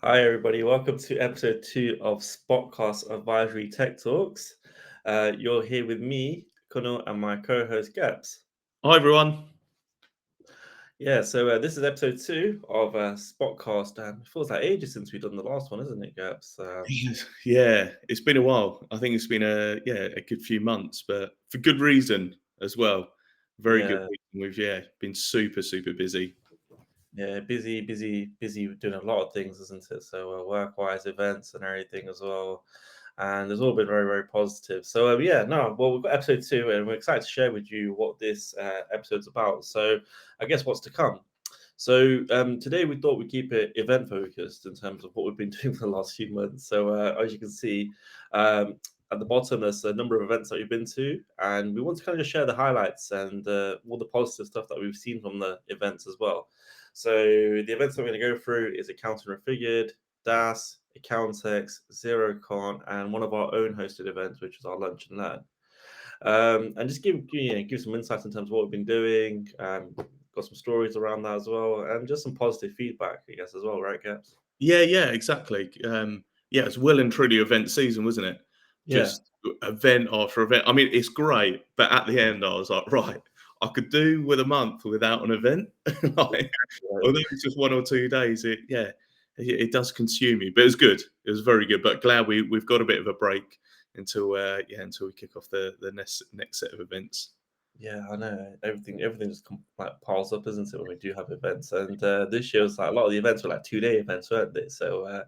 Hi, everybody. Welcome to episode 2 of Spotcast Advisory Tech Talks. You're here with me, Kunal, and my co host, Gaps. Hi everyone. So this is episode 2 of Spotcast. It feels like ages since we've done the last one, isn't it, Gaps? Yeah, it's been a while. I think it's been a good few months, but for good reason as well. Very good Yeah, reason. We've been super busy. yeah, busy doing a lot of things, isn't it? So work-wise, events and everything as well. And it's all been very positive. So we've got episode 2, and we're excited to share with you what this episode's about. So I guess what's to come. So today we thought we'd keep it event focused in terms of what we've been doing for the last few months. So as you can see, um, at the bottom there's a number of events that we've been to, and we want to kind of just share the highlights and all the positive stuff that we've seen from the events as well. So the events that we're going to go through is Accounting Refigured, DAS, Accountex, XeroCon, and one of our own hosted events, which is our Lunch and Learn. And just give some insights in terms of what we've been doing. Got some stories around that as well, and just some positive feedback, I guess, as well, right, Gaps? Yeah, exactly. Yeah, it's well and truly event season, wasn't it? Yeah. Just event after event. I mean, it's great, but at the end, I was like, right, I could do with a month without an event. Like, Right. although it's just 1 or 2 days, it does consume you. But it's good. It was very good. But glad we've got a bit of a break until we kick off the next set of events. Yeah, I know. Everything just like piles up, isn't it, when we do have events? And this year was like a lot of the events were like 2-day events, weren't they? So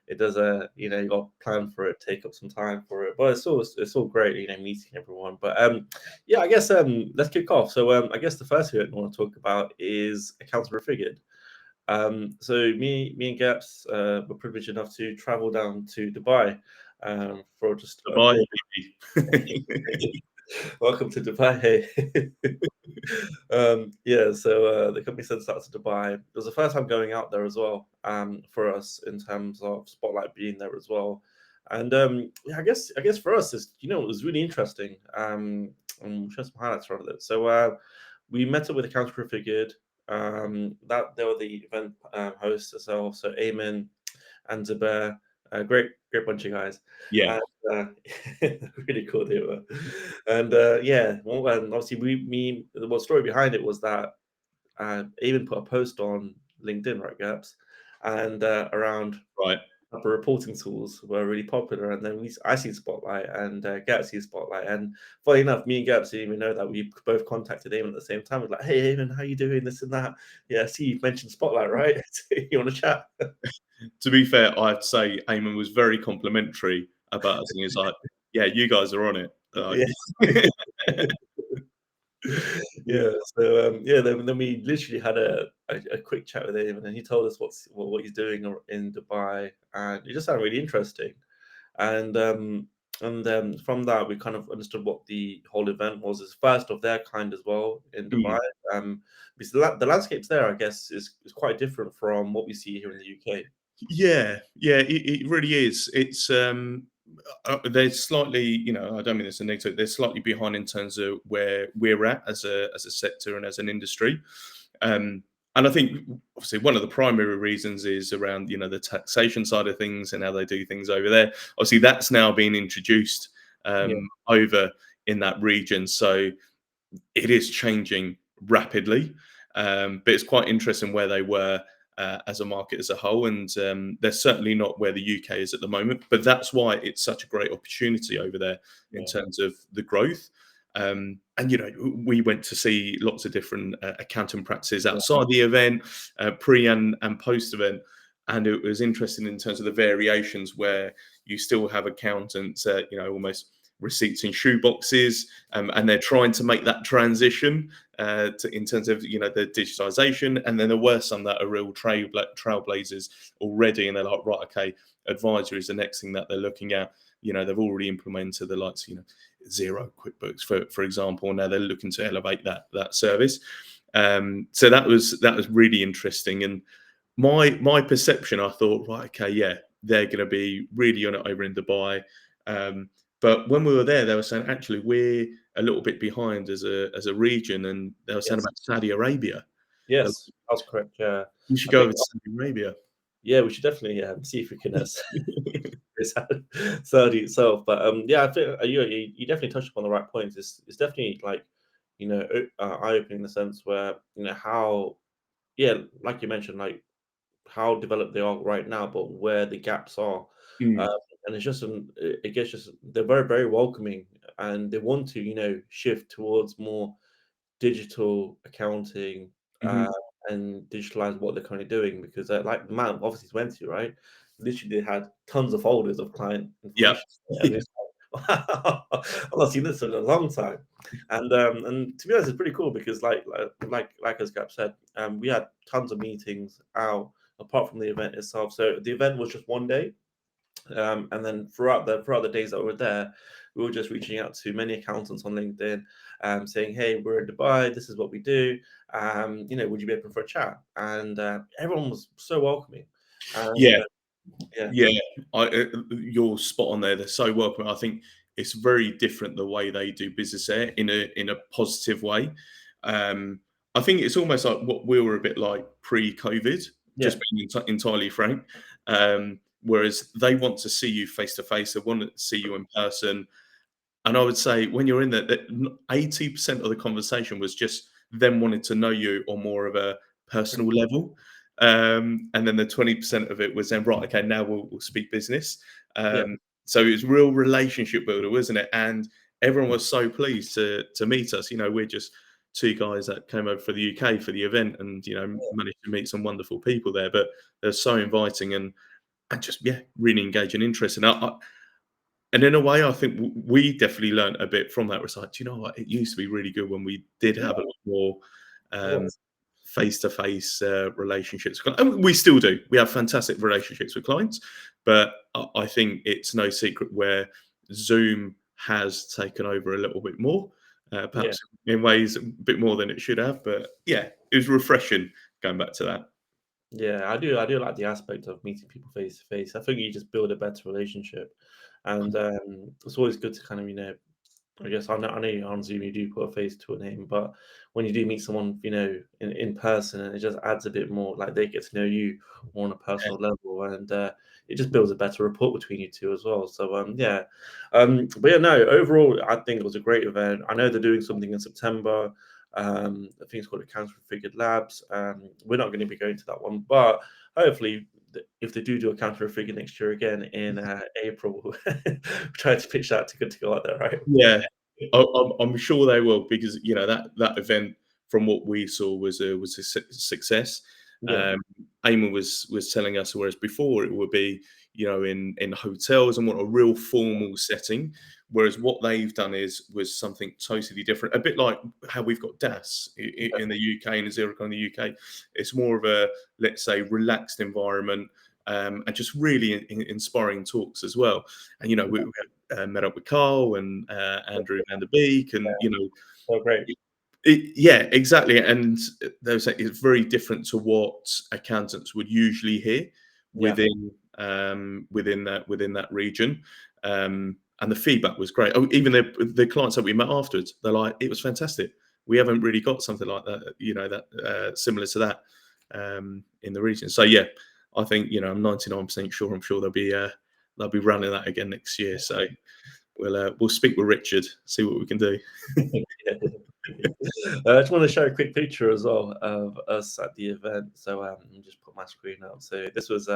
it does you got to plan for it, take up some time for it. But it's all great, meeting everyone. But I guess let's kick off. So I guess the first event I want to talk about is Accounts Refigured. So me and Gaps were privileged enough to travel down to Dubai for just a Bye, day. baby. Welcome to Dubai. Hey. So the company sends us out to Dubai. It was the first time going out there as well, for us in terms of Spotlight being there as well. And I guess for us is it was really interesting. And we'll share some highlights from it. So we met up with Accounts Prefigured. That they were the event hosts as well. So Eamon and Zubair, great bunch of guys. Yeah. And really cool they were. And and obviously the story behind it was that I even put a post on LinkedIn, right, Gaps, and around Right. upper reporting tools were really popular. And then I see Spotlight and Gaps sees Spotlight. And funny enough, me and Gaps didn't even know that we both contacted Eamon at the same time. We're like, hey, Eamon, how you doing? This and that. Yeah, I see you mentioned Spotlight, right? You want to chat? To be fair, I'd say Eamon was very complimentary about us, and he's like, "Yeah, you guys are on it." Like, Yeah. yeah, Then we literally had a quick chat with him, and then he told us what he's doing in Dubai, and it just sounded really interesting. And from that, we kind of understood what the whole event was. It's first of their kind as well in mm, Dubai. Because the landscapes there, I guess, is quite different from what we see here in the UK. yeah, it really is. It's they're slightly, I don't mean this in negative. They're slightly behind in terms of where we're at as a sector and as an industry. And I think obviously one of the primary reasons is around the taxation side of things and how they do things over there. Obviously, that's now being introduced Yeah, over in that region, so it is changing rapidly. But it's quite interesting where they were as a market as a whole, and they're certainly not where the UK is at the moment. But that's why it's such a great opportunity over there in yeah, terms of the growth. And we went to see lots of different accounting practices yeah, outside the event, pre and post event. And it was interesting in terms of the variations where you still have accountants, almost receipts in shoe boxes, and they're trying to make that transition in terms of the digitization. And then there were some that are real trailblazers already, and they're like, right, okay, advisory is the next thing that they're looking at. They've already implemented the likes, Xero, QuickBooks, for example. Now they're looking to elevate that service. So that was really interesting. And my perception, I thought, right, okay, yeah, they're going to be really on it over in Dubai. Um, but when we were there, they were saying actually we're a little bit behind as a region, and they were saying yes, about Saudi Arabia. They're like, yes, that's correct. Yeah, you should I go think over to Saudi Arabia. Yeah, we should definitely see if we can sell itself. But yeah, I think you definitely touched upon the right points. It's definitely like eye opening in the sense where how yeah, like you mentioned, like how developed they are right now, but where the gaps are. Um, Mm. and it's just it gets just they're very very welcoming, and they want to shift towards more digital accounting, Mhm. and digitalize what they're currently doing because like the amount of offices went to, right? Literally, they had tons of folders of client Yeah. information, and it's like, wow, I've not seen this in a long time. And to be honest, it's pretty cool because like as Gap said, we had tons of meetings out apart from the event itself. So the event was just one day, and then throughout the days that we were there, we were just reaching out to many accountants on LinkedIn, saying, "Hey, we're in Dubai. This is what we do. Would you be open for a chat?" And everyone was so welcoming. And Yeah. yeah, Yeah, you're spot on there. They're so welcome. I think it's very different the way they do business there in a positive way. Um, I think it's almost like what we were a bit like pre-COVID, just yeah, being entirely frank. Whereas they want to see you face to face, they want to see you in person, and I would say when you're in there, that 80% of the conversation was just them wanting to know you on more of a personal level. And then the 20% of it was then, right, okay, now we'll speak business. yeah, So it was real relationship builder, wasn't it? And everyone was so pleased to meet us. We're just two guys that came over for the UK for the event and, managed to meet some wonderful people there. But they're so inviting and just, yeah, really engaging, interesting. And in a way, I think we definitely learned a bit from that. It's like, do you know what? It used to be really good when we did yeah, have a lot more of um, course. face-to-face relationships. And we still do. We have fantastic relationships with clients, but I think it's no secret where Zoom has taken over a little bit more, Yeah. perhaps in ways a bit more than it should have. But yeah, it was refreshing going back to that. Yeah, I do like the aspect of meeting people face to face. I think you just build a better relationship, and it's always good to kind of I guess I know on Zoom you do put a face to a name, but when you do meet someone, in person, and it just adds a bit more, like they get to know you more on a personal level, and it just builds a better rapport between you two as well. So yeah, but yeah, no, overall, I think it was a great event. I know they're doing something in September. I think it's called Accounts Configured Labs. We're not going to be going to that one, but hopefully if they do a counter figure next year again in April, we'll try to pitch that to good to go out there, right? Yeah, I'm sure they will because that event from what we saw was a success. Yeah, Um, Eamon was telling us, whereas before it would be in hotels and what a real formal setting, whereas what they've done was something totally different. A bit like how we've got DAS in the UK and Xero in the UK. It's more of a, let's say, relaxed environment. And just really inspiring talks as well. And we met up with Carl and Andrew Van der Beek, and so great. yeah, exactly. And they were saying it's very different to what accountants would usually hear Yeah, within that region. And the feedback was great. Oh, even the clients that we met afterwards, they're like, it was fantastic. We haven't really got something like that, that similar to that in the region. So yeah, I think I'm 99% sure. I'm sure they'll be running that again next year. So we'll speak with Richard, see what we can do. yeah. I just want to show a quick picture as well of us at the event. So let me just put my screen up. So this was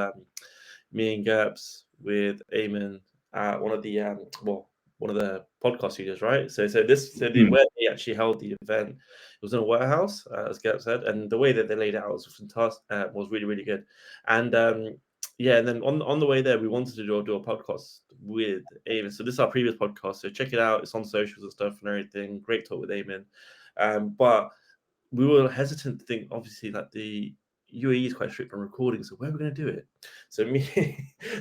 me and Gerps with Eamon at one of the podcast studios, right? Mm, Where they actually held the event, it was in a warehouse, as Gerp said, and the way that they laid it out was fantastic, was really really good. And yeah, and then on the way there, we wanted to do a podcast with Eamon. So this is our previous podcast, so check it out. It's on socials and stuff and everything. Great talk with Eamon. But we were hesitant to think, obviously, like the UAE is quite strict on recording, so where are we going to do it? So me,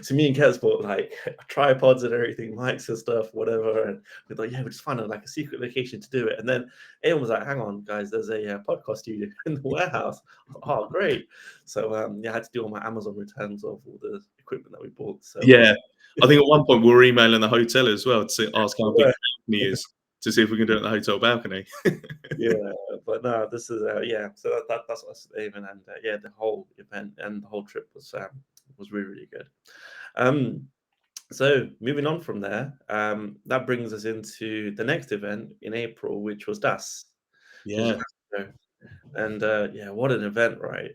so me and Kez bought like tripods and everything, mics and stuff, whatever, and we thought, yeah, we'll just find like a secret location to do it. And then everyone was like, hang on, guys, there's a podcast studio in the warehouse. Oh, great! So yeah, I had to do all my Amazon returns of all the equipment that we bought. So yeah, I think at one point we were emailing the hotel as well to ask how big yeah. the balcony is to see if we can do it in the hotel balcony. Yeah, but no, this is yeah. So that's us aiming, and yeah, the whole event and the whole trip was was really, really good. So moving on from there, that brings us into the next event in April, which was DAS, Yeah. Digital Show. And yeah, what an event, right?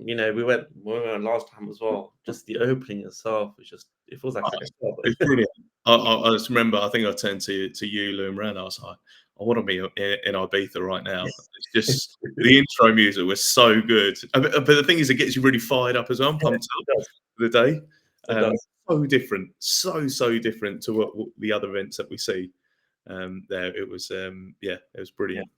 We went last time as well. Just the opening itself was just, it feels like a It's club. brilliant. I just remember, I think I turned to you, Lou, and Ran. I was like, I want to be in Ibiza right now. It's just the intro music was so good. But the thing is, it gets you really fired up as well, and Yeah, pumped up it does. for the day. It does. So different, so different to what the other events that we see. There, it was, yeah, it was Yeah. brilliant.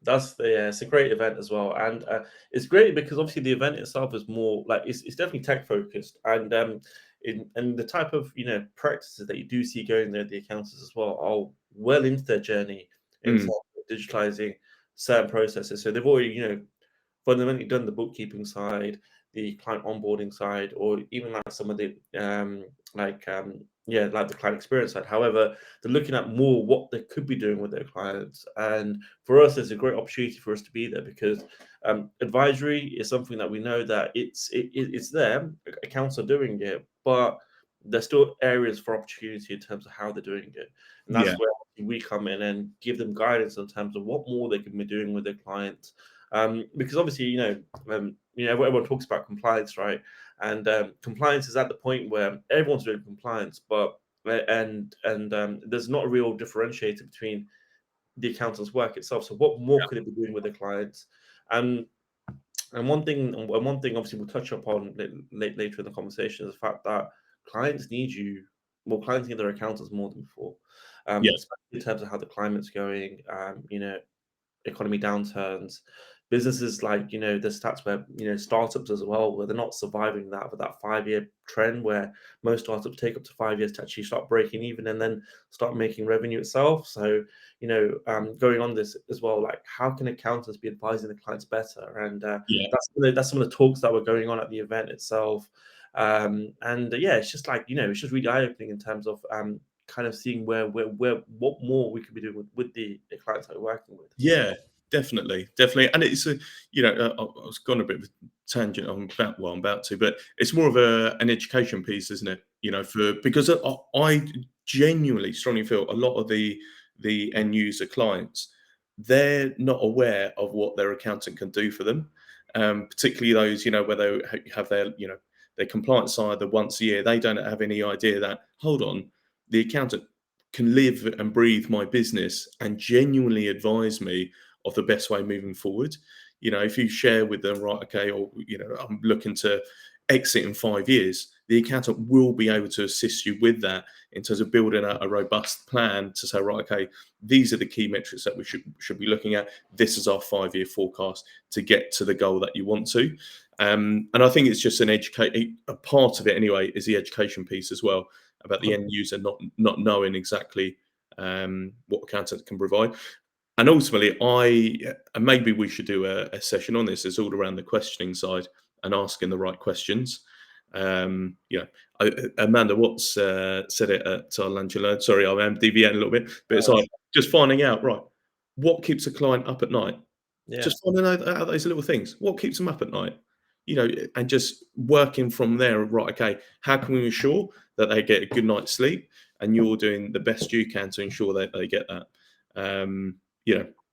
Yeah, it's a great event as well, and it's great because obviously the event itself is more like it's definitely tech focused, and the type of practices that you do see going there, the accountants as well are well into their journey in terms Mm, of digitalizing certain processes. So they've already fundamentally done the bookkeeping side, the client onboarding side, or even like some of the like the client experience side. However, they're looking at more what they could be doing with their clients, and for us, there's a great opportunity for us to be there because advisory is something that we know that it's there. Accounts are doing it, but there's still areas for opportunity in terms of how they're doing it, and yeah, that's where we come in and give them guidance in terms of what more they can be doing with their clients. Because obviously, everyone talks about compliance, right? And compliance is at the point where everyone's doing compliance, but there's not a real differentiator between the accountant's work itself. So, what more could it be doing with the clients? And and one thing, obviously, we'll touch upon later in the conversation is the fact that clients need you. Well, clients need their accountants more than before, yeah, especially in terms of how the climate's going. Economy downturns, businesses like the stats where startups as well, where they're not surviving that 5 year trend where most startups take up to 5 years to actually start breaking even and then start making revenue itself. So going on this as well, like how can accountants be advising the clients better? And yeah. that's some of the talks that were going on at the event itself. And yeah, it's just like it's just really eye opening in terms of kind of seeing where what more we could be doing with the clients that we're working with. Yeah, definitely, definitely. And it's a, I was gone a bit of a tangent on about I'm about to, but it's more of an education piece, isn't it? For because I genuinely strongly feel a lot of the end user clients, they're not aware of what their accountant can do for them. Particularly those, where they have their compliance side, the once a year, they don't have any idea that, hold on, the accountant can live and breathe my business and genuinely advise me of the best way moving forward. If you share with them, right, okay, or I'm looking to exit in 5 years, the accountant will be able to assist you with that in terms of building a robust plan to say, right, okay, these are the key metrics that we should be looking at. This is our 5 year forecast to get to the goal that you want to. And I think it's just a part of it anyway is the education piece as well about the end user not knowing exactly what accountants can provide. And ultimately, and maybe we should do a session on this. It's all around the questioning side and asking the right questions. Amanda Watts said it at our lunch and learn. Sorry, I'm deviating a little bit, but it's like just finding out, right, what keeps a client up at night. Yeah. Just finding out those little things. What keeps them up at night? And just working from there. Right, okay, how can we ensure that they get a good night's sleep? And you're doing the best you can to ensure that they get that.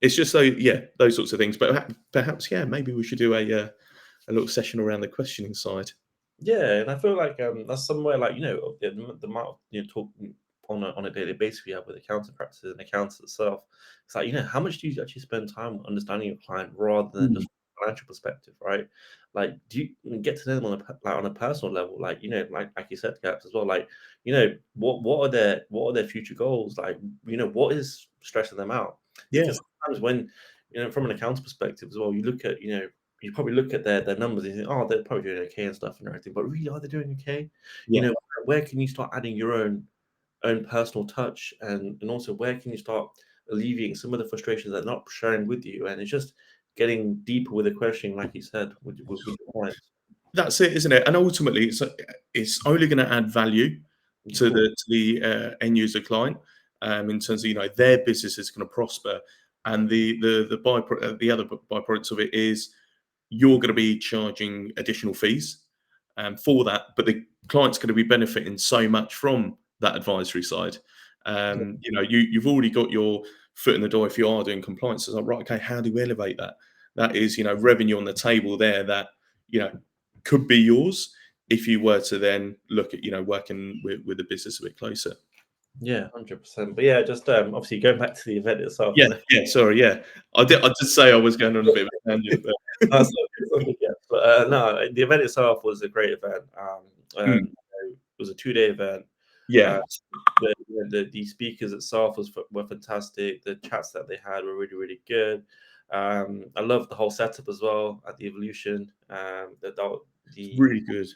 It's just those sorts of things. But perhaps, maybe we should do a little session around the questioning side. Yeah, and I feel like that's somewhere like the amount of talk on a daily basis we have with accounting practices and accountants itself. It's like how much do you actually spend time understanding your client rather than Mm. just financial perspective, right? Like, do you get to know them on a personal level, like like you said, Gaps as well, like what are their future goals, like what is stressing them out? Yeah, Because sometimes when from an accountant's perspective as well, you look at you probably look at their numbers and you think, oh, they're probably doing okay and stuff and everything. But really, are they doing okay? You yeah. know, where can you start adding your own personal touch, and also where can you start alleviating some of the frustrations that they're not sharing with you? And it's just getting deeper with the questioning, like you said, with your clients. That's it, isn't it? And ultimately, it's only going to add value Of to course. the end user client, in terms of their business is going to prosper, and the other byproducts of it is you're going to be charging additional fees, for that, but the client's going to be benefiting so much from that advisory side. You've already got your foot in the door if you are doing compliance. It's like, right, okay, how do we elevate that? That is, revenue on the table there that, could be yours if you were to then look at, working with the business a bit closer. Yeah, 100%. But yeah, just obviously going back to the event itself. Yeah. Sorry, yeah. I did say I was going on a bit of a tangent, but No, the event itself was a great event. It was a 2-day event. yeah, The speakers itself were fantastic. The chats that they had were really, really good. I loved the whole setup as well at the Evolution. The really good.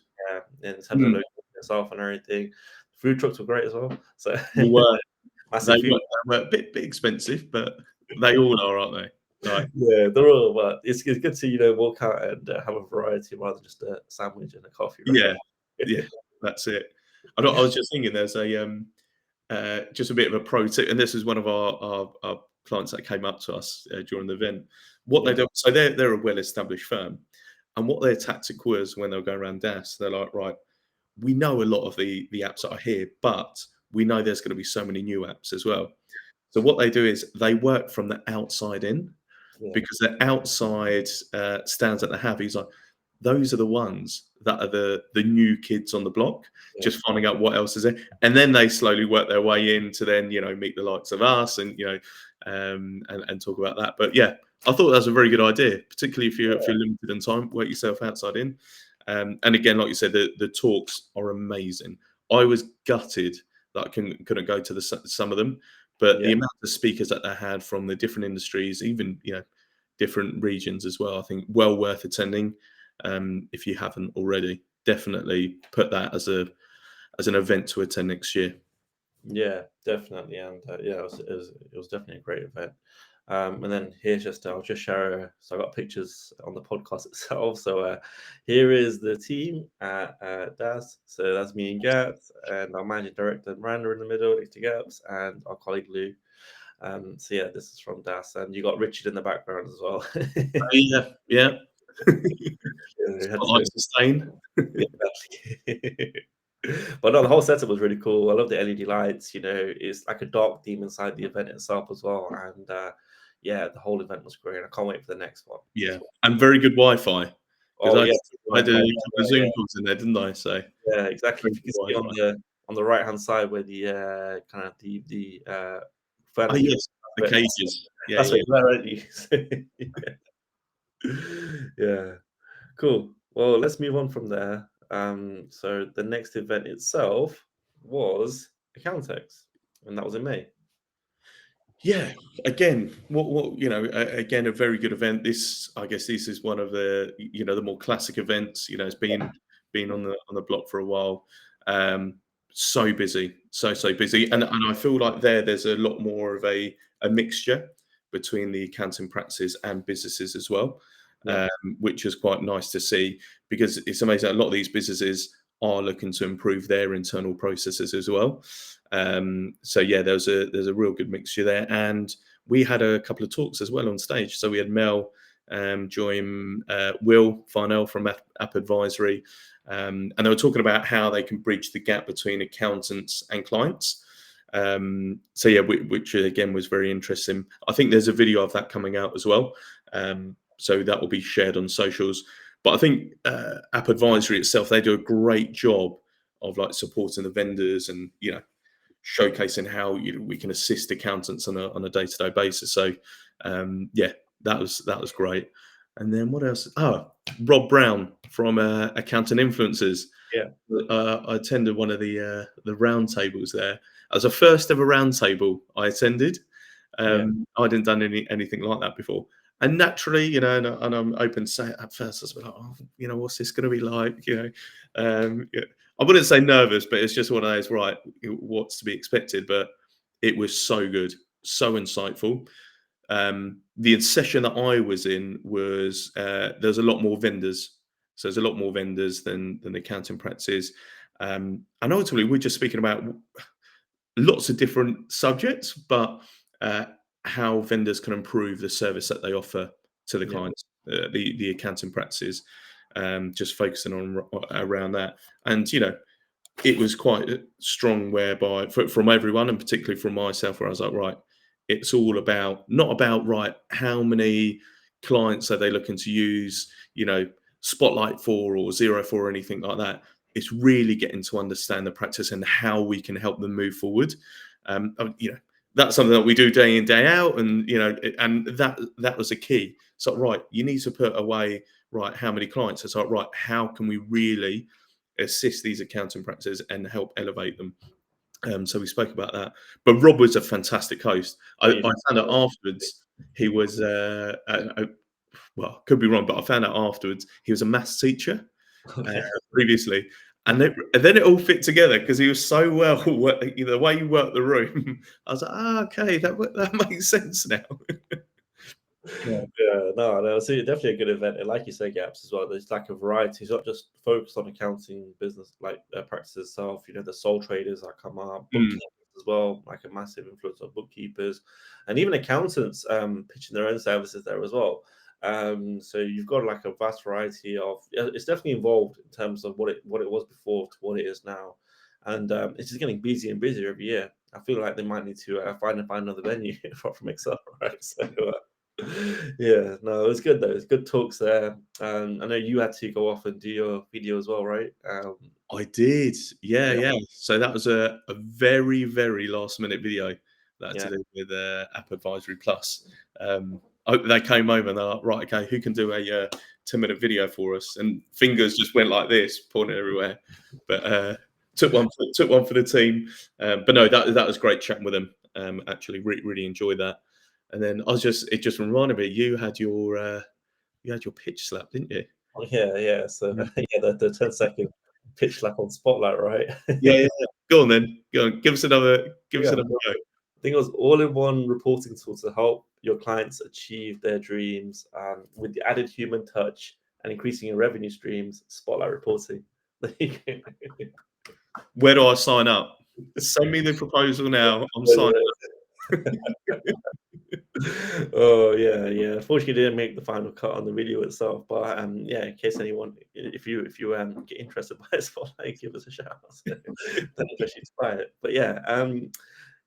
in terms of location itself and everything. Food trucks were great as well. So They were massive food. a bit expensive, but they all are, aren't they? Like, Yeah, they're all. But it's good to walk out and have a variety rather than just a sandwich and a coffee. Right? yeah, that's it. I was just thinking, there's just a bit of a pro tip, and this is one of our clients that came up to us during the event. What they do, so they're a well-established firm, and what their tactic was when they were going around DAS, they're like, right, we know a lot of the apps that are here, but we know there's going to be so many new apps as well. So what they do is they work from the outside in, because the outside stands that they have. He's like, those are the ones that are the new kids on the block, just finding out what else is there, and then they slowly work their way in to then meet the likes of us and and talk about that. But yeah, I thought that was a very good idea, particularly if you're limited in time, work yourself outside in. And again, like you said, the talks are amazing. I was gutted that I couldn't go to some of them, but the amount of speakers that they had from the different industries, even different regions as well, I think well worth attending. If you haven't already, definitely put that as an event to attend next year. Yeah, definitely, and it was definitely a great event. And then I'll just share. So I got pictures on the podcast itself. So here is the team at DAS. So that's me and Gaps, and our managing director Miranda in the middle next to Gaps, and our colleague Lou. So yeah, this is from DAS, and you got Richard in the background as well. Yeah. Yeah, Spotlight sustain. exactly. But no, the whole setup was really cool. I love the LED lights. It's like a dark theme inside the event itself as well. And yeah, the whole event was great. I can't wait for the next one. Yeah, and very good Wi-Fi, because Oh yeah, I did a Wi-Fi, couple of Zoom calls in there, didn't I? So yeah, exactly. very If you good can see Wi-Fi. on the right hand side where the kind of the Oh furniture, yes, the cages. Yeah, that's yeah. what it's already. Yeah. Cool. Well, let's move on from there. So the next event itself was Accountex, and that was in May. Yeah, again, again, a very good event. I guess this is one of the more classic events. It's been on the block for a while. So busy, so busy, and I feel like there's a lot more of a mixture between the accounting practices and businesses as well, Yeah. which is quite nice to see, because it's amazing. A lot of these businesses are looking to improve their internal processes as well. So yeah, there's a real good mixture there, and we had a couple of talks as well on stage. So we had Mel join Will Farnell from App Advisory, and they were talking about how they can bridge the gap between accountants and clients. So yeah, which again was very interesting. I think there's a video of that coming out as well, so that will be shared on socials. But I think App Advisory itself, they do a great job of like supporting the vendors and showcasing how we can assist accountants on a day-to-day basis. So yeah, that was great. And then what else? Oh, Rob Brown from Accountant Influencers. Yeah. I attended one of the roundtables there. As a first ever roundtable I attended. Yeah. I didn't done anything like that before. And naturally, and I'm open to say it at first, I was like, oh, what's this going to be like? Yeah. I wouldn't say nervous, but it's just one of those, right, what's to be expected. But it was so good, so insightful. The session that I was in was there's a lot more vendors. So there's a lot more vendors than accounting practices. And ultimately, we're just speaking about lots of different subjects, but how vendors can improve the service that they offer to the Yeah. clients, the accounting practices. just focusing on around that. And it was quite strong whereby from everyone, and particularly from myself, where I was like, right, it's all about not about right, how many clients are they looking to use, Spotlight for or Xero for or anything like that. It's really getting to understand the practice and how we can help them move forward. Um, uh, you know, that's something that we do day in, day out, and that was a key. So right, you need to put away right how many clients. It's like right, how can we really assist these accounting practices and help elevate them? So we spoke about that. But Rob was a fantastic host. I found out afterwards he was well, could be wrong, but I found out afterwards he was a maths teacher uh, Okay. previously, and then it all fit together because he was so well. The way you work the room, I was like, okay, that makes sense now. Yeah. Yeah, no, it's definitely a good event. And like you say, Gaps as well. There's like a variety. It's not just focused on accounting business, like practice itself. The sole traders that come up, Mm. bookkeepers as well, like a massive influence on bookkeepers, and even accountants pitching their own services there as well. So you've got like a vast variety of. It's definitely evolved in terms of what it was before to what it is now, and it's just getting busier and busier every year. I feel like they might need to find another venue from Excel, right? So. Yeah, no, it was good though. It's good talks there. I know you had to go off and do your video as well, right? I did. Yeah, Yeah, yeah. So that was a very, very last minute video that had to yeah. do with App Advisory Plus. They came over and they're like, right, okay, who can do a 10-minute video for us? And fingers just went like this, pointing everywhere. But took one for the team. But no, that was great chatting with them. Actually, really enjoyed that. And then it just reminded me, you had your pitch slap, didn't you? Oh, yeah, yeah. So Yeah. yeah, the 10-second pitch slap on Spotlight, right? Yeah, yeah, yeah. Go on then. Go on. Give us Yeah, another go. I think it was all-in-one reporting tool to help your clients achieve their dreams with the added human touch and increasing your revenue streams. Spotlight reporting. There you go. Where do I sign up? Send me the proposal now. I'm signing up. Oh yeah, yeah. Unfortunately, didn't make the final cut on the video itself, but yeah, in case anyone, if you get interested by it, Spotlight, give us a shout. So, don't interest you to buy it, but yeah,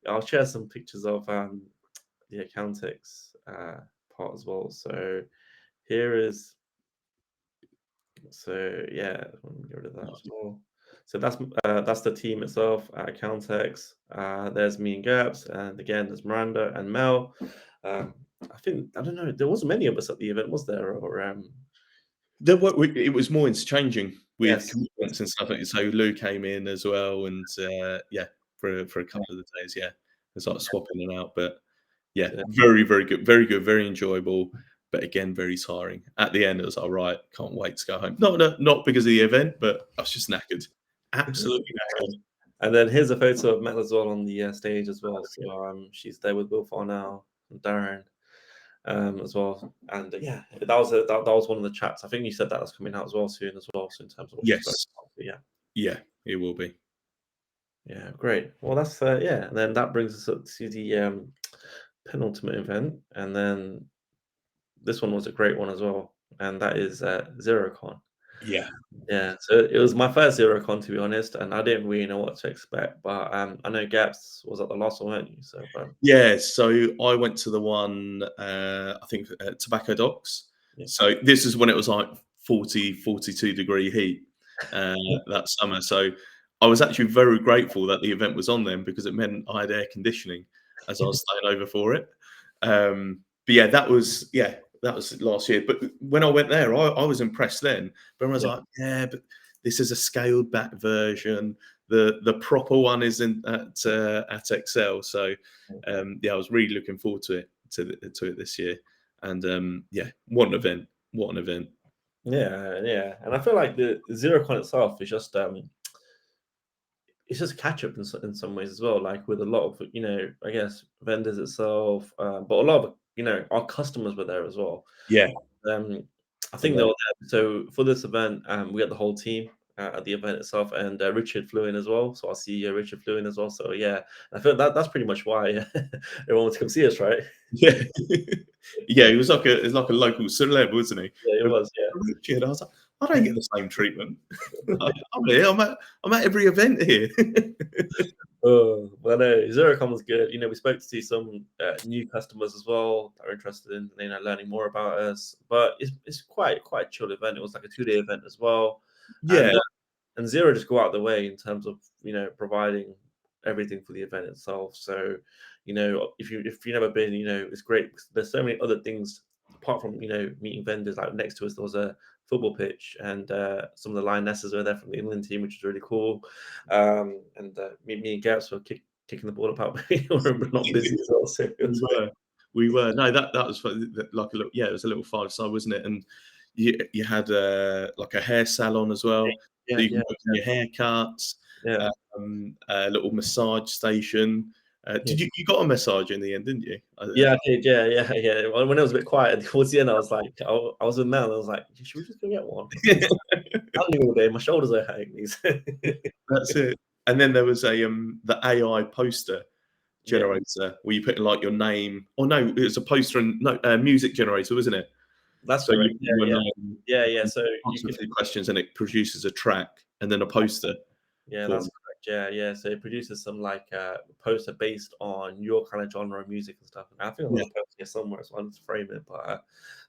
I'll share some pictures of the Accountex part as well. So here is, so yeah, let me get rid of that as well. So that's the team itself at Accountex. There's me and Gaps, and again there's Miranda and Mel. Um, I don't know. There wasn't many of us at the event, was there? Or It was more interchanging with yes, commitments and stuff like that. So Lou came in as well, and yeah, for a yeah, couple of the days, yeah, it's like swapping in and out. But yeah, yeah. very, very good, very good, very enjoyable. But again, very tiring. At the end, it was all right. Can't wait to go home. Not because of the event, but I was just knackered, absolutely knackered. And then here's a photo of Mel as well on the stage as well. So she's there with Will Farnell and Darren as well. And yeah, that was one of the chats. I think you said that was coming out as well soon as well. So in terms of what she spoke Yes, about. But yeah. yeah, it will be. Yeah, great. Well, that's yeah, and then that brings us up to the penultimate event, and then this one was a great one as well, and that is ZeroCon. Yeah. Yeah, so it was my first ZeroCon to be honest, and I didn't really know what to expect, but I know Gaps was at the last one, weren't you? So Yeah, so I went to the one, I think Tobacco Docks. yeah, So this is when it was like 40, 42-degree heat that summer. So I was actually very grateful that the event was on then because it meant I had air conditioning as I was staying over for it. But that was last year. But when I went there, I was impressed then. But I was yeah, like, yeah, but this is a scaled back version. The proper one is at Excel. So yeah, I was really looking forward to it this year. And yeah, what an event! What an event! yeah, yeah. And I feel like the ZeroCon itself is just it's just catch up in some ways as well, like with a lot of I guess vendors itself, but a lot of our customers were there as well. Yeah, Um, I a think they lot. were there. So for this event, we had the whole team at the event itself, and Richard flew in as well. So I see Richard flew in as well. So yeah, I feel that's pretty much why everyone wants to come see us, right? Yeah, yeah. He was like a local celeb, wasn't he? Yeah, it And was. Yeah, Richard, I was like, I don't get the same treatment. I'm here. I'm at every event here. Oh, well, no, Xerocon was good. We spoke to some new customers as well that are interested in learning more about us. But it's quite a chill event. It was like a 2-day event as well, Yeah, and Xero just go out of the way in terms of providing everything for the event itself. So if you never been, it's great because there's so many other things apart from meeting vendors. Like next to us, there was a football pitch, and some of the lionesses were there from the England team, which was really cool. And me and Gareth were kicking the ball about, but we were not busy as well. So it we was were. We were. No, that was like a little. Yeah, it was a little 5-side, wasn't it? And you had like a hair salon as well, so yeah, you can yeah, book in your haircuts. yeah. A little massage station. Yeah. Did you got a massage in the end? Didn't you? Yeah, I did. Yeah, yeah, yeah. When it was a bit quiet towards the end, I was like, I was with Mel. And I was like, should we just go get one? I've been standing all day. My shoulders are hurting. That's it. And then there was the AI poster Yeah, generator where you put in like your name. Oh no, it was a poster and no music generator, wasn't it? that's So you correct. put Yeah, your yeah, name, yeah, yeah. So you answer a can. few questions, and it produces a track and then a poster Yeah, for that's you. correct. Yeah, yeah. So it produces some like poster based on your kind of genre of music and stuff. And I think I'm Yeah. gonna post it somewhere, so I need to frame it. But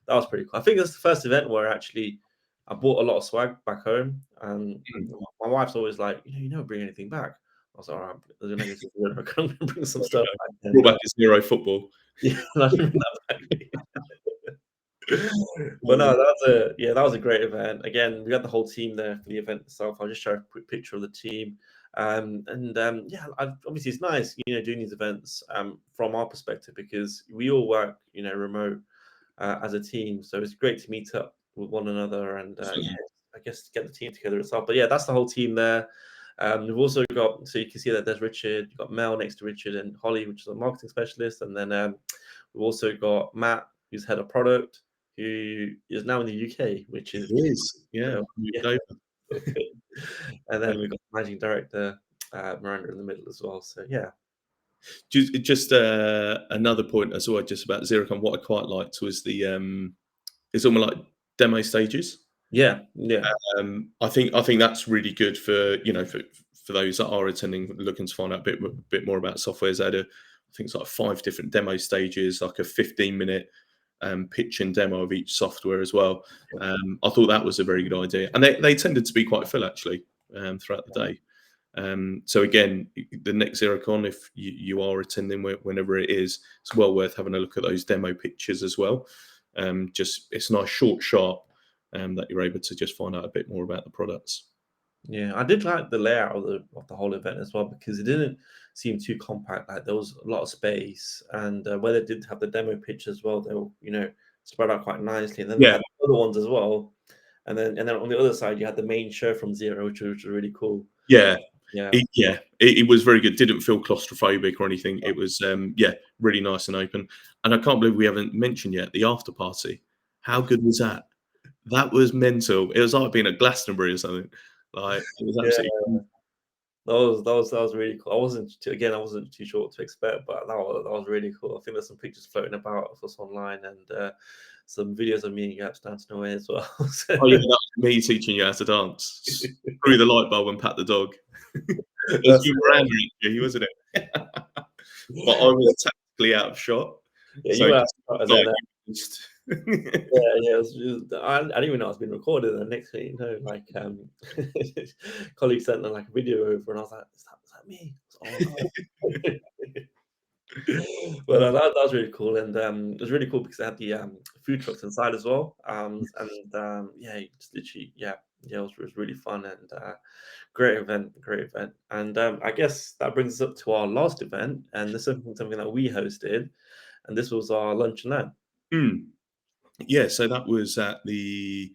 that was pretty cool. I think it's the first event where actually I bought a lot of swag back home, and Mm. my wife's always like, you don't bring anything back. I was like, all right, there's a negative word. I'm gonna bring some stuff back. And Brought back his Xero football. yeah, I didn't bring that back. But no, that was a great event. Again, we had the whole team there for the event itself. I'll just show a quick picture of the team. Yeah, obviously it's nice, doing these events from our perspective because we all work, remote as a team. So it's great to meet up with one another and yeah, I guess get the team together itself. But yeah, that's the whole team there. We've also got, so you can see that there's Richard, you've got Mel next to Richard and Holly, which is a marketing specialist. And then we've also got Matt, who's head of product, who is now in the UK, which is He is, yeah, yeah. moved over. And then we've got managing director Miranda in the middle as well. So yeah, Just another point as well, just about Xerocon. What I quite liked was it's almost like demo stages. yeah, yeah, I think that's really good for for those that are attending, looking to find out a bit more about software. They had I think it's like 5 different demo stages, like a 15-minute pitch and demo of each software as well. I thought that was a very good idea, and they tended to be quite full actually throughout the day. So again, the next Xerocon, if you are attending whenever it is, it's well worth having a look at those demo pictures as well. Just it's nice, short, sharp, that you're able to just find out a bit more about the products. yeah. I did like the layout of the whole event as well because it didn't seem too compact. Like there was a lot of space, and where they did have the demo pitch as well, they were spread out quite nicely. And then they Yeah, had other ones as well, and then on the other side you had the main show from Zero, which was really cool. yeah, Yeah, it was very good. Didn't feel claustrophobic or anything. It was really nice and open. And I can't believe we haven't mentioned yet the after party. How good was that? That was mental. It was like being at Glastonbury or something. Like it was yeah. absolutely. That was really cool. I wasn't too sure what to expect, but that was really cool. I think there's some pictures floating about of us online and some videos of me and Gaps dancing away as well. So, Oh yeah, that was me teaching you how to dance. Through the light bulb and pat the dog. It was that's you, Miranda, actually, wasn't it? But I was tactically out of shot, yeah, so you it were, just and looked then like you just yeah, yeah, I didn't even know I was being recorded. And the next thing you know, like colleague sent like a video over, and I was like, "Is that me?" I was like, "Oh my god!" But that was really cool, and it was really cool because they had the food trucks inside as well. Yeah, just literally, yeah, it was really fun and great event, great event. And I guess that brings us up to our last event, and this is something that we hosted, and this was our lunch and learn. Mm. Yeah, so that was at the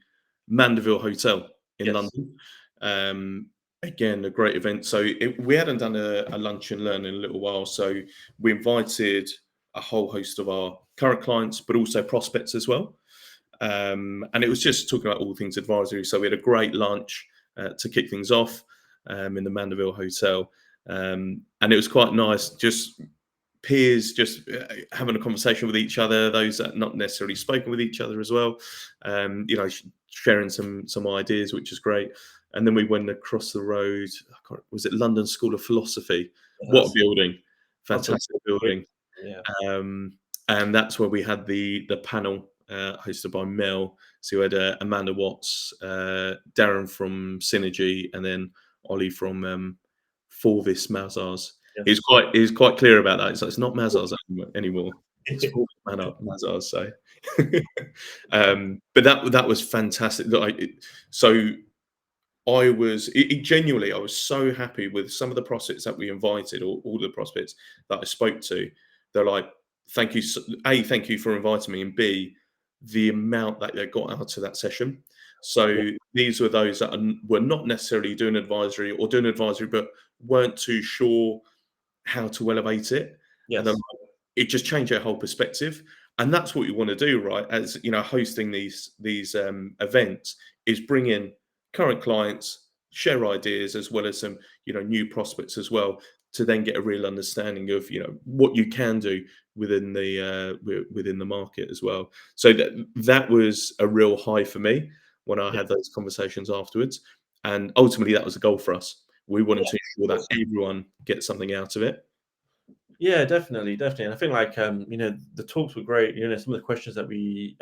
Mandeville Hotel in Yes. London. Again, a great event. So we hadn't done a lunch and learn in a little while, so we invited a whole host of our current clients, but also prospects as well. And it was just talking about all things advisory. So we had a great lunch to kick things off in the Mandeville Hotel, and it was quite nice. Just peers just having a conversation with each other, those that not necessarily spoken with each other as well. sharing some ideas, which is great. And then we went across the road. Was it London School of Philosophy? What a That's building! that's a Fantastic great. building. Yeah. Um, and that's where we had the panel hosted by Mel. So we had Amanda Watts, Darren from Synergy, and then Ollie from Forvis Mazars. He's Yes. quite clear about that. It's not Mazars anymore. It's Forvis Mazars. So, but that was fantastic. So genuinely, I was so happy with some of the prospects that we invited, or all the prospects that I spoke to. They're like, thank you, thank you for inviting me, and B, the amount that they got out of that session. Yeah. So these were those that were not necessarily doing advisory or doing advisory, but weren't too sure how to elevate it. And then Yes. it just changed their whole perspective. And that's what you want to do, right? As you know, hosting these events is bring in current clients, share ideas, as well as some new prospects as well, to then get a real understanding of what you can do within the market as well. So that was a real high for me when I Yeah. had those conversations afterwards, and ultimately that was a goal for us. We wanted Yeah. to ensure that everyone gets something out of it. Yeah, definitely, definitely. And I think like the talks were great. Some of the questions that we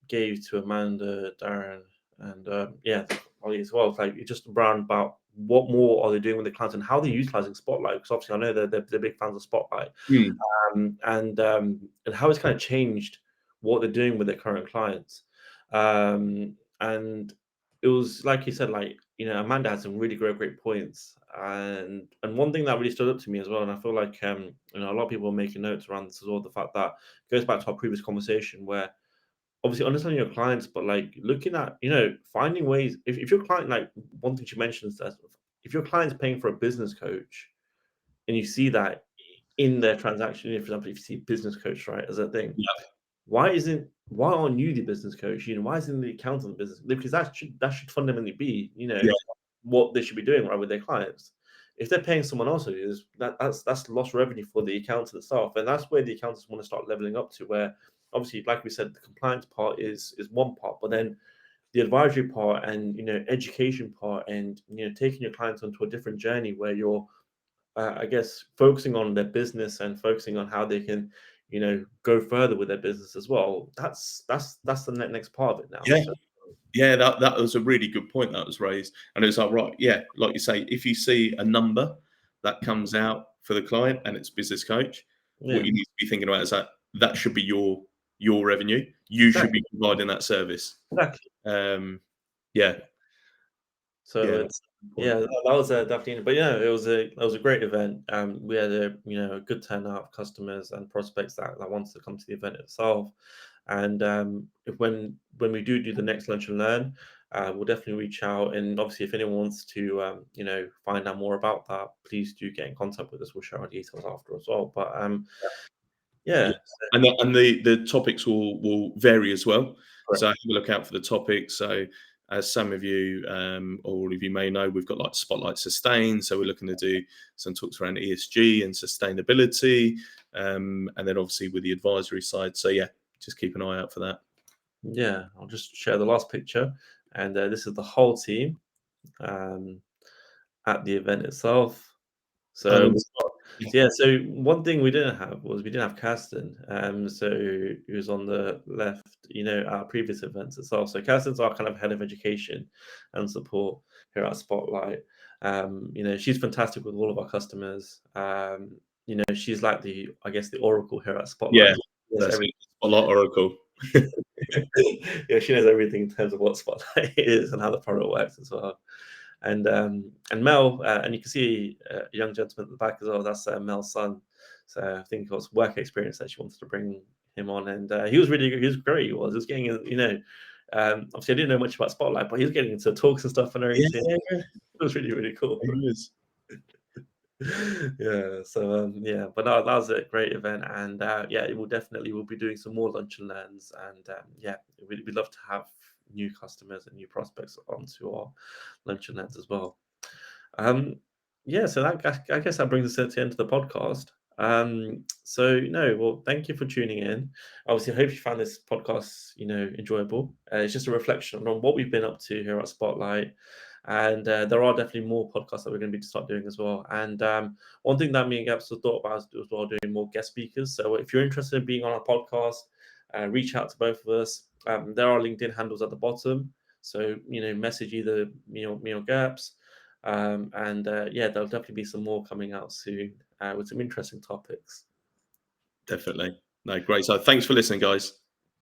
gave to Amanda, Darren, and yeah, Ollie as well. It's like it's just around about what more are they doing with the clients and how they're utilizing Spotlight. Because obviously, I know they're big fans of Spotlight, Mm, and how it's kind of changed what they're doing with their current clients. And it was like you said, like Amanda had some really great points, and one thing that really stood up to me as well, and I feel like a lot of people are making notes around this as well. The fact that goes back to our previous conversation where obviously understanding your clients, but like looking at finding ways. If your client, like one thing she mentions, that if your client's paying for a business coach and you see that in their transaction, for example, if you see business coach, right, as a thing, yeah, why aren't you the business coach? Why isn't the accountant the business? Because that should fundamentally be, yeah, what they should be doing right with their clients. If they're paying someone else who is that's lost revenue for the accountant itself, and that's where the accountants want to start leveling up to. Where obviously, like we said, the compliance part is one part, but then the advisory part and education part and taking your clients onto a different journey where you're I guess focusing on their business and focusing on how they can, go further with their business as well. That's the next part of it now. yeah. So Yeah, that was a really good point that was raised. And it's like, right, yeah, like you say, if you see a number that comes out for the client and it's business coach, what yeah, you need to be thinking about is that should be your revenue. You should exactly, be providing that service. exactly. Um, yeah, So yeah, it's point. yeah, that was definitely. But it was a great event. We had a good turnout of customers and prospects that wanted to come to the event itself. And when we do the next lunch and learn, we'll definitely reach out. And obviously, if anyone wants to find out more about that, please do get in contact with us. We'll share our details after as well. But Yeah, yeah, and the topics will vary as well. So correct. have a look out for the topics. So as some of you or all of you may know, we've got like Spotlight Sustain. So we're looking to do some talks around ESG and sustainability, and then obviously with the advisory side. So yeah, just keep an eye out for that. Yeah, I'll just share the last picture, and this is the whole team um, at the event itself. So Um, we've got yeah, so one thing we didn't have was we didn't have Kirsten. So he was on the left, our previous events itself. So Kirsten's our kind of head of education and support here at Spotlight. She's fantastic with all of our customers. She's like I guess the oracle here at yeah, Spotlight. Yes, that's every it. Spotlight Oracle. yeah, she knows everything in terms of what Spotlight is and how the product works as well. And Mel, and you can see a young gentleman at the back as well. That's Mel's son. So I think it was work experience that she wanted to bring him on, and he was really good. He was great. He was getting, obviously I didn't know much about Spotlight, but he was getting into talks and stuff and Yeah, everything. It was really really cool. it is. Yeah, so yeah, but that was a great event, and yeah, it will definitely we'll be doing some more lunch and learns, and yeah, we'd love to have new customers and new prospects onto our lunch and learns as well. Um, yeah, so I guess that brings us to the end of the podcast. So no, well, thank you for tuning in. Obviously, I hope you found this podcast, enjoyable. It's just a reflection on what we've been up to here at Spotlight, and there are definitely more podcasts that we're going to be start doing as well. And one thing that me and Gaps have thought about is as well doing more guest speakers. So if you're interested in being on our podcast, reach out to both of us. There are LinkedIn handles at the bottom, so message either me or Gaps. And yeah, there'll definitely be some more coming out soon with some interesting topics. Definitely. No, great. So thanks for listening, guys.